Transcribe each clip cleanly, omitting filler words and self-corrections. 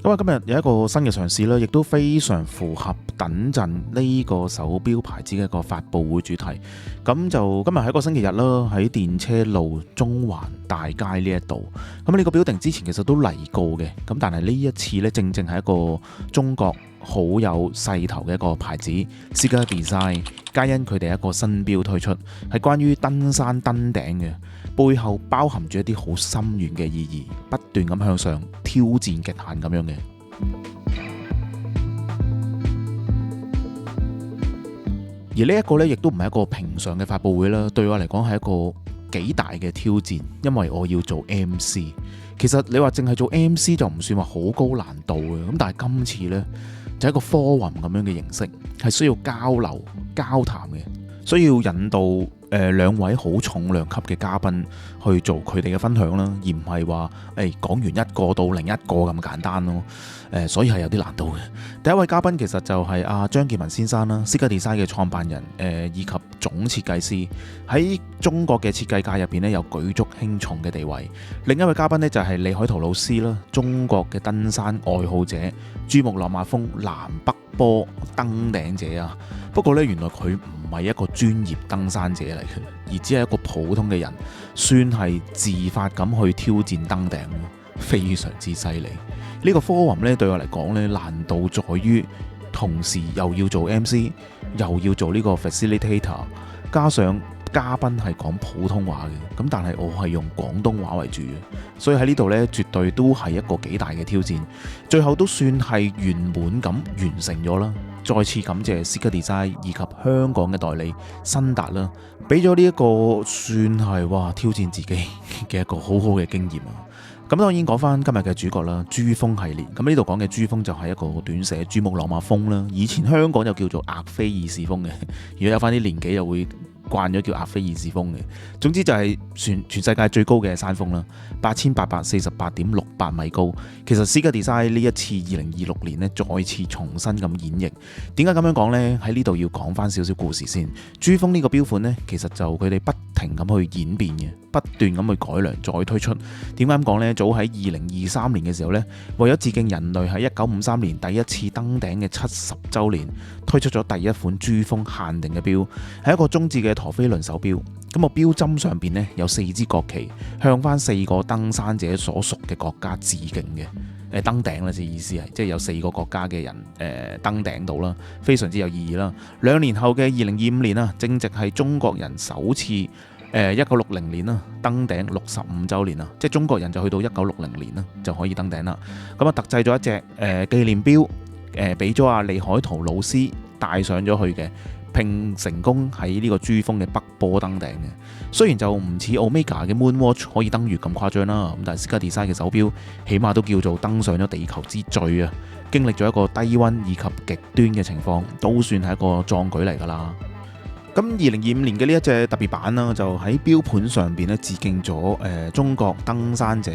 咁啊，今日有一個新嘅嘗試啦，亦都非常符合等陣呢個手錶牌子嘅一個發佈會主題。咁就今日係一個星期日啦，喺電車路中環大街呢一度。咁呢個標定之前其實都嚟過嘅，咁但係呢一次呢，正係一個中國好有勢頭嘅一個牌子 Sika Design， 皆因佢哋一個新錶推出，係關於登山登頂嘅，背後包含住一啲好深遠嘅意義，不斷咁向上挑戰極限咁樣嘅。而呢一個呢，亦都唔係一個平常嘅發佈會啦，對我嚟講係一個幾大嘅挑戰，因為我要做 MC。其實你話淨係做 MC 就唔算話好高難度嘅，咁但係今次呢，就係一個 forum 咁樣嘅形式，係需要交流交談嘅，需要引導兩位好重量級嘅嘉賓去做佢哋嘅分享啦，而唔係話講完一個到另一個咁簡單咯。所以係有啲難度嘅。第一位嘉賓其實就係阿張建文先生啦，Sika Design 嘅創辦人以及總設計師，喺中國嘅設計界入邊呢，有舉足輕重嘅地位。另一位嘉賓呢，就係李海濤老師啦，中國嘅登山愛好者，珠穆朗瑪峰南北坡登頂者啊。不過呢，原來佢唔係一個專業登山者嚟嘅，而只係一個普通嘅人，算係自發咁去挑戰登頂，非常之犀利。呢個 forum 呢，對我嚟講呢，難度在於同時又要做 MC， 又要做呢個 facilitator， 加上嘉賓係講普通話嘅，咁但係我係用廣東話為主嘅，所以喺呢度呢，絕對都係一個幾大嘅挑戰。最後都算係圓滿咁完成咗啦。再次感謝 Sika Design 以及香港嘅代理新達啦，俾咗呢一個算係挑戰自己嘅一個好好嘅經驗啊！咁當然講翻今日嘅主角啦，珠峰系列。咁呢度講嘅珠峰就係一個短寫珠穆朗瑪峰啦，以前香港就叫做額菲爾士峰嘅，如果有翻啲年紀就會慣咗叫額菲爾士峰嘅。總之就係全世界最高嘅山峰啦，8848.68米高。其實 Sika Design 呢一次2026年呢，再次重新咁演繹。點解咁樣講呢？喺呢度要講翻少少故事先。珠峰呢個標款呢，其實就佢哋不停咁去演變嘅，不斷咁去改良再推出。點解咁講呢？早喺2023年嘅時候呢，為咗致敬人類喺1953年第一次登頂嘅70週年，推出咗第一款珠峰限定嘅錶，係一個中置嘅陀飛輪手錶。咁個錶針上邊呢，有4支國旗，向翻4個登山者所屬嘅國家致敬嘅。登頂啦，即意思係即係有4個國家嘅人登頂到啦，非常之有意義啦。2年後嘅2025年啊，正值係中國人首次1960年啦登頂65週年啊，即係中國人就去到1960年啦就可以登頂啦。咁啊特製咗一隻紀念錶，俾咗阿李海濤老師戴上咗去嘅，並成功喺呢個珠峰嘅北坡登頂嘅。雖然就唔似 Omega 嘅 Moonwatch 可以登月咁誇張啦，咁但係 Sika Design 嘅手錶起碼都叫做登上咗地球之最啊！經歷咗一個低溫以及極端嘅情況，都算係一個壯舉嚟㗎啦。咁2025年嘅呢一隻特別版啦，就喺錶盤上邊咧致敬咗中國登山者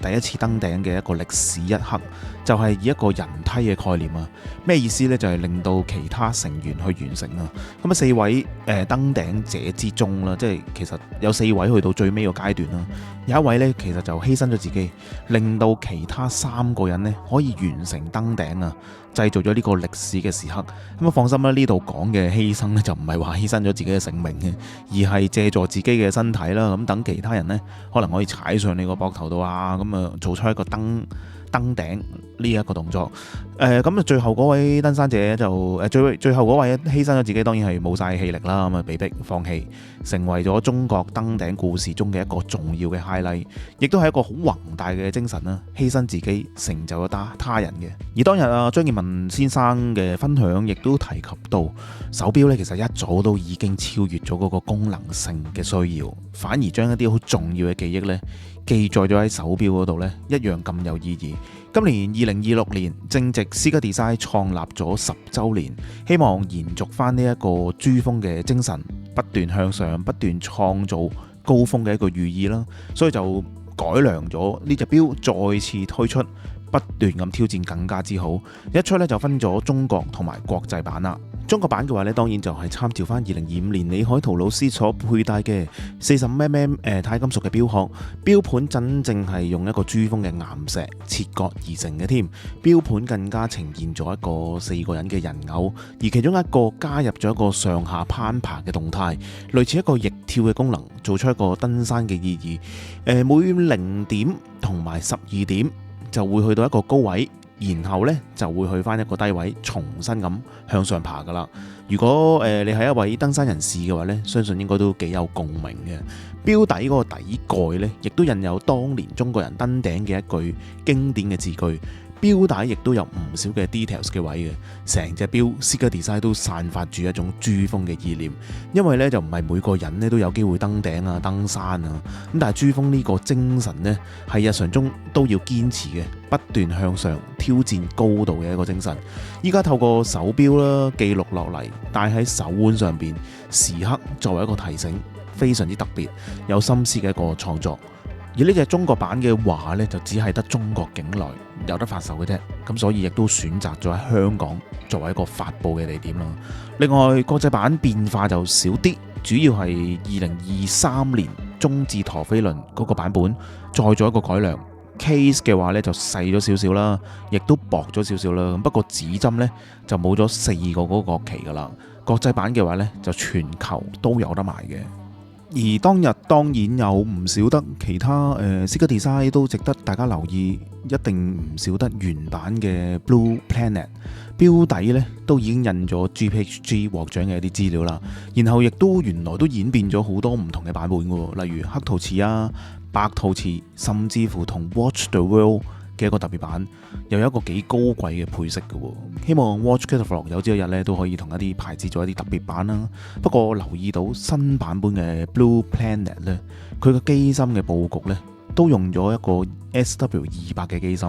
第一次登頂嘅一個歷史一刻，就係以一個人梯嘅概念啊。咩意思呢？就係令到其他成員去完成啊。咁啊4位登頂者之中啦，即係其實有4位去到最尾個階段啦，有一位呢，其實就犧牲咗自己，令到其他3個人呢可以完成登頂啊，製造咗呢個歷史嘅時刻。咁啊放心啦，呢度講嘅犧牲呢，就唔係話犧牲咗自己嘅性命嘅，而係借助自己嘅身體啦。咁等其他人呢，可能可以踩上你個膊頭度啊，咁啊做出一個登頂呢一個動作。咁啊最後嗰位登山者就最後嗰位犧牲咗自己，當然係冇晒氣力啦，咁啊被迫放棄，成為咗中國登頂故事中嘅一個重要嘅 highlight， 亦都係一個好宏大嘅精神啦，犧牲自己成就咗他人嘅。而當日啊張建文先生嘅分享亦都提及到，手錶呢其實一早都已經超越咗嗰個功能性嘅需要，反而將一啲好重要嘅記憶呢記載咗喺手錶嗰度呢，一樣咁有意義。今年2026年正值 Sika Design 創立咗10週年，希望延續翻呢一個珠峰嘅精神，不斷向上，不斷創造高峰嘅一個寓意啦。所以就改良咗呢隻錶，再次推出，不斷咁挑戰更加之好。一出呢就分咗中國同埋國際版啦。中國版嘅話呢，當然就係參照翻2025年李海圖老師所佩戴嘅45mm鈦金屬嘅錶殼，錶盤真正係用一個珠峰嘅岩石切割而成嘅添。錶盤更加呈現咗一個4個人嘅人偶，而其中一個加入咗一個上下攀爬嘅動態，類似一個逆跳嘅功能，做出一個登山嘅意義。每0點同埋12點就會去到一個高位。然後呢，就會去翻一個低位，重新咁向上爬噶啦。如果你係一位登山人士嘅話呢，相信應該都幾有共鳴嘅。錶底嗰個底蓋呢，亦都印有當年中國人登頂嘅一句經典嘅字句。錶帶亦都有唔少嘅 details 嘅位嘅，成隻錶 Sika Design 都散發住一種珠峰嘅意念。因為咧就唔係每個人咧都有機會登頂啊、登山啊，咁但係珠峰呢個精神呢，係日常中都要堅持嘅，不斷向上挑戰高度嘅一個精神。依家透過手錶啦記錄落嚟，戴喺手腕上邊，時刻作為一個提醒，非常之特別，有心思嘅一個創作。而呢隻中國版嘅話呢，就只係得中國境內有得發售嘅啫，咁所以亦都選擇咗喺香港作為一個發佈嘅地點啦。另外國際版變化就少啲，主要係2023年中置陀飛輪嗰個版本再做一個改良。case 嘅話呢就細咗少少啦，亦都薄咗少少啦。不過指針呢就冇咗4個嗰個旗噶啦。國際版嘅話呢就全球都有得賣嘅。而當日當然有唔少得其他Sika Design 都值得大家留意，一定唔少得原版嘅 Blue Planet 錶底呢都已經印咗 GPHG 獲獎嘅一啲資料啦。然後亦都原來都演變咗好多唔同嘅版本嘅，例如黑陶瓷啊、白陶瓷，甚至乎同 Watch the World嘅一個特別版，又有一個幾高貴嘅配色嘅。希望 Watch Catalog 有朝一日咧都可以同一啲牌子做一啲特別版啦。不過我留意到新版本嘅 Blue Planet 咧，佢個機芯嘅佈局咧都用咗一個 SW200 嘅機芯，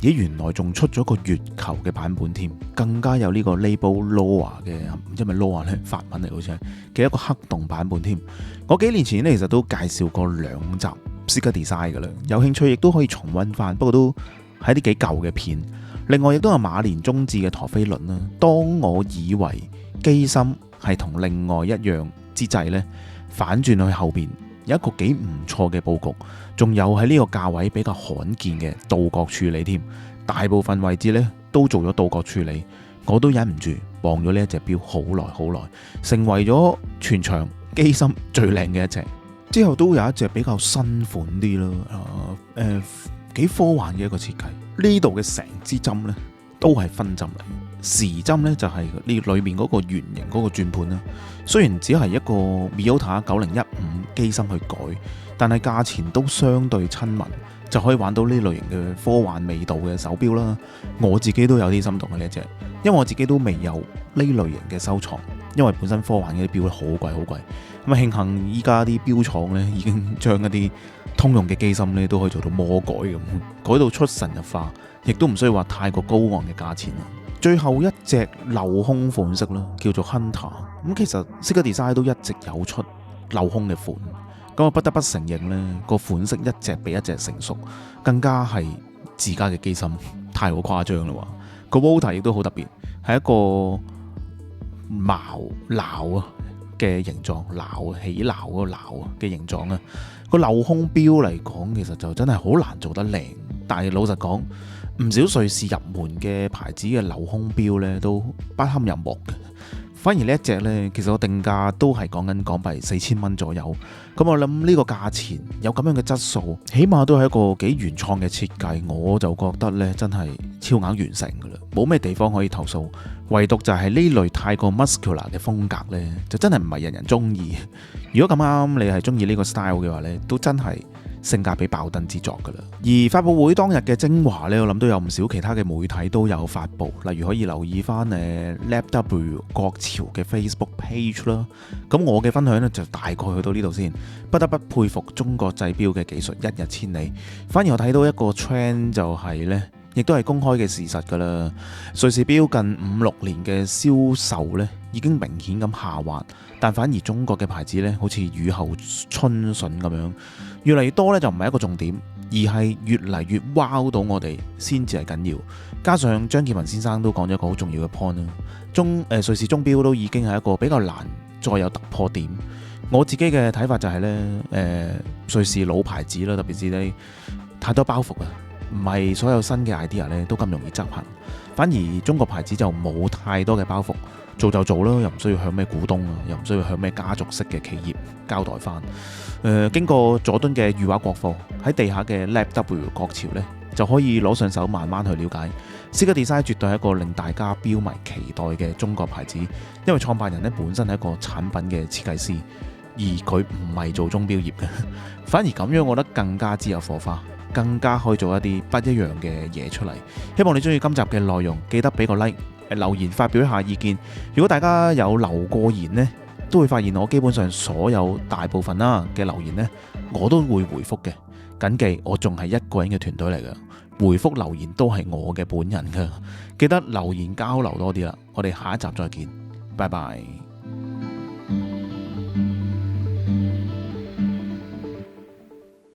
而原來仲出咗個月球嘅版本添，更加有呢個 Label Loa 嘅，因為 Loa 咧法文嚟好似係嘅一個黑洞版本添。我幾年前咧其實都介紹過2集Sika Design 嘅啦，有興趣亦都可以重溫翻，不過都係啲幾舊嘅片。另外亦都有馬連中置嘅陀飛輪啦。當我以為機芯係同另外一樣之際呢，反轉去後邊有一個幾唔錯嘅佈局，仲有喺呢個價位比較罕見嘅倒角處理添。大部分位置呢都做咗倒角處理，我都忍唔住望咗呢一隻錶好耐好耐，成為咗全場機芯最靚嘅一隻。之後都有一隻比較新款啲咯，幾科幻嘅一個設計。呢度嘅成支針呢都係分針嚟，時針呢就係呢裏面嗰個圓形嗰個轉盤啦。雖然只係一個 Miyota 9015機芯去改，但係價錢都相對親民，就可以玩到呢類型嘅科幻味道嘅手錶啦。我自己都有啲心動嘅呢一隻，因為我自己都未有呢類型嘅收藏，因為本身科幻嘅啲錶好貴好貴。咁啊，慶幸依家啲錶廠咧已經將一啲通用嘅機芯咧都可以做到魔改咁，改到出神入化，亦都唔需要話太過高昂嘅價錢啦。最後一隻鏤空款式啦，叫做 Hunter。咁其實 Sika Design 都一直有出鏤空嘅款，咁我不得不承認呢個款式一隻比一隻成熟，更加係自家嘅機芯太過誇張啦喎。個 motor 亦都好特別，係一個矛錨啊嘅形狀，錨起錨嗰個錨啊嘅形狀啊。個鏤空錶嚟講，其實就真係好難做得靚。但係老實講，唔少瑞士入門嘅牌子嘅鏤空錶咧都不堪入目嘅。反而呢一隻呢，其實個定價都係講緊港幣4000蚊左右。咁我諗呢個價錢有咁樣嘅質素，起碼都係一個幾原創嘅設計。我就覺得呢真係超額完成噶啦，冇咩地方可以投訴。唯獨就係呢類太過 muscular 嘅風格呢，就真係唔係人人中意。如果咁啱你係中意呢個 style 嘅話呢，都真係性價比爆燈之作噶啦。而發佈會當日嘅精華呢，我諗都有唔少其他嘅媒體都有發佈，例如可以留意翻LabW 國潮嘅 Facebook page 啦。咁我嘅分享呢，就大概去到呢度先。不得不佩服中國製錶嘅技術一日千里。反而我睇到一個 trend 就係呢，亦都係公開嘅事實噶啦。瑞士錶近5-6年嘅銷售呢，已經明顯咁下滑，但反而中國嘅牌子呢，好似雨後春筍咁樣，越嚟越多呢，就唔係一個重點，而係越嚟越 wow 到我哋先至係緊要。加上張劍文先生都講咗一個好重要嘅 point 啦，瑞士鐘錶都已經係一個比較難再有突破點。我自己嘅睇法就係瑞士老牌子啦，特別是呢太多包袱啊，唔係所有新嘅 idea 咧都咁容易執行。反而中國牌子就冇太多嘅包袱，做就做咯，又唔需要向咩股東啊，又唔需要向咩家族式嘅企業交代翻。經過佐敦嘅裕華國貨喺地下嘅 Lab W 國潮呢，就可以攞上手慢慢去了解。Sigma Design 絕對係一個令大家標迷期待嘅中國牌子，因為創辦人呢本身係一個產品嘅設計師，而佢唔係做鐘錶業嘅，反而咁樣我覺得更加之有火花，更加可以做一啲不一樣嘅嘢出嚟。希望你中意今集嘅內容，記得俾個 like， 留言發表一下意見。如果大家有留過言呢，都會發現我基本上所有大部分嘅留言呢，我都會回覆嘅。謹記我仲係一個人嘅團隊嚟嘅，回覆留言都係我嘅本人㗎。記得留言交流多啲啦，我哋下一集再見，拜拜。